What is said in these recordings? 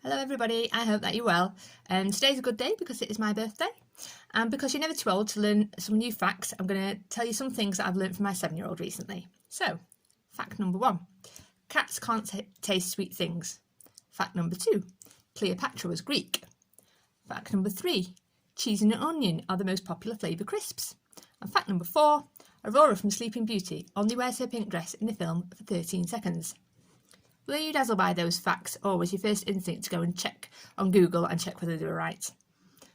Hello everybody, I hope that you're well. Today's a good day because it is my birthday, and because you're never too old to learn some new facts, I'm going to tell you some things that I've learned from my 7-year-old recently. So, fact number 1, cats can't taste sweet things. Fact number 2, Cleopatra was Greek. Fact number 3, cheese and onion are the most popular flavour crisps. And fact number 4, Aurora from Sleeping Beauty only wears her pink dress in the film for 13 seconds. Were you dazzled by those facts, or was your first instinct to go and check on Google and check whether they were right?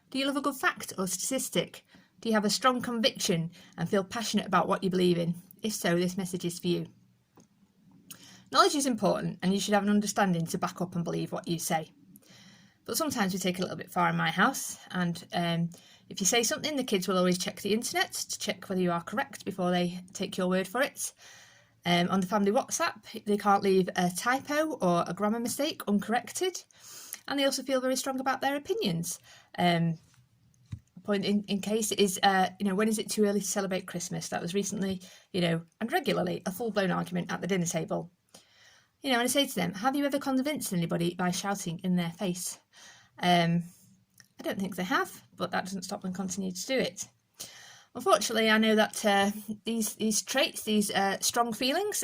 Do you love a good fact or statistic? Do you have a strong conviction and feel passionate about what you believe in? If so, this message is for you. Knowledge is important, and you should have an understanding to back up and believe what you say. But sometimes we take it a little bit far in my house, and if you say something, the kids will always check the internet to check whether you are correct before they take your word for it. On the family WhatsApp, they can't leave a typo or a grammar mistake uncorrected, and they also feel very strong about their opinions. Point in case is, when is it too early to celebrate Christmas? That was recently, and regularly, a full-blown argument at the dinner table. And I say to them, have you ever convinced anybody by shouting in their face? I don't think they have, but that doesn't stop them continuing to do it. Unfortunately, I know that these traits, these strong feelings,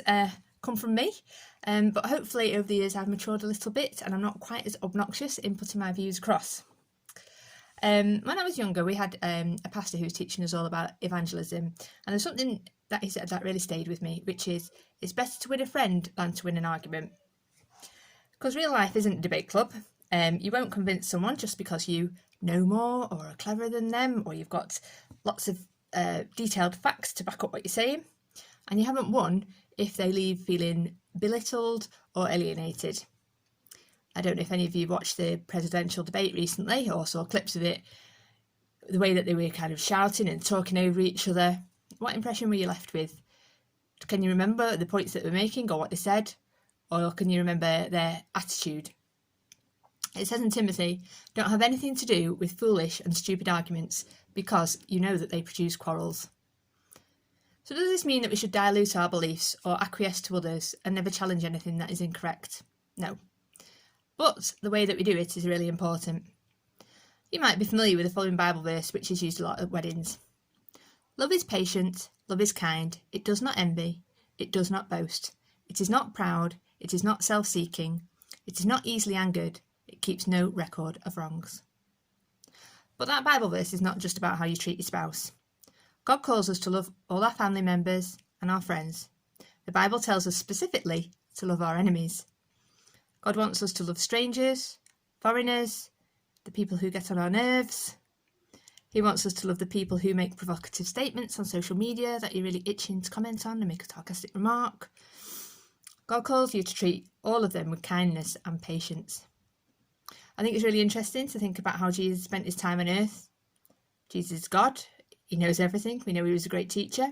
come from me, but hopefully over the years I've matured a little bit and I'm not quite as obnoxious in putting my views across. When I was younger, we had a pastor who was teaching us all about evangelism, and there's something that he said that really stayed with me, which is, it's better to win a friend than to win an argument. Because real life isn't a debate club. You won't convince someone just because you know more or are cleverer than them, or you've got lots of detailed facts to back up what you're saying, and you haven't won if they leave feeling belittled or alienated. I don't know if any of you watched the presidential debate recently or saw clips of it, the way that they were kind of shouting and talking over each other. What impression were you left with? Can you remember the points that they were making or what they said, or can you remember their attitude? It says in Timothy, don't have anything to do with foolish and stupid arguments, because you know that they produce quarrels. So does this mean that we should dilute our beliefs or acquiesce to others and never challenge anything that is incorrect? No. But the way that we do it is really important. You might be familiar with the following Bible verse, which is used a lot at weddings. Love is patient, love is kind, it does not envy, it does not boast, it is not proud, it is not self-seeking, it is not easily angered, it keeps no record of wrongs. But that Bible verse is not just about how you treat your spouse. God calls us to love all our family members and our friends. The Bible tells us specifically to love our enemies. God wants us to love strangers, foreigners, the people who get on our nerves. He wants us to love the people who make provocative statements on social media that you're really itching to comment on and make a sarcastic remark. God calls you to treat all of them with kindness and patience. I think it's really interesting to think about how Jesus spent his time on earth. Jesus is God. He knows everything. We know he was a great teacher.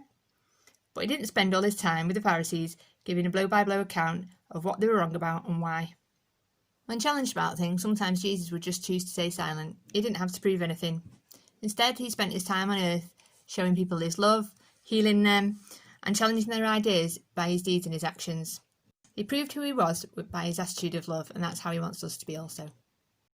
But he didn't spend all his time with the Pharisees giving a blow-by-blow account of what they were wrong about and why. When challenged about things, sometimes Jesus would just choose to stay silent. He didn't have to prove anything. Instead, he spent his time on earth showing people his love, healing them, and challenging their ideas by his deeds and his actions. He proved who he was by his attitude of love, and that's how he wants us to be also.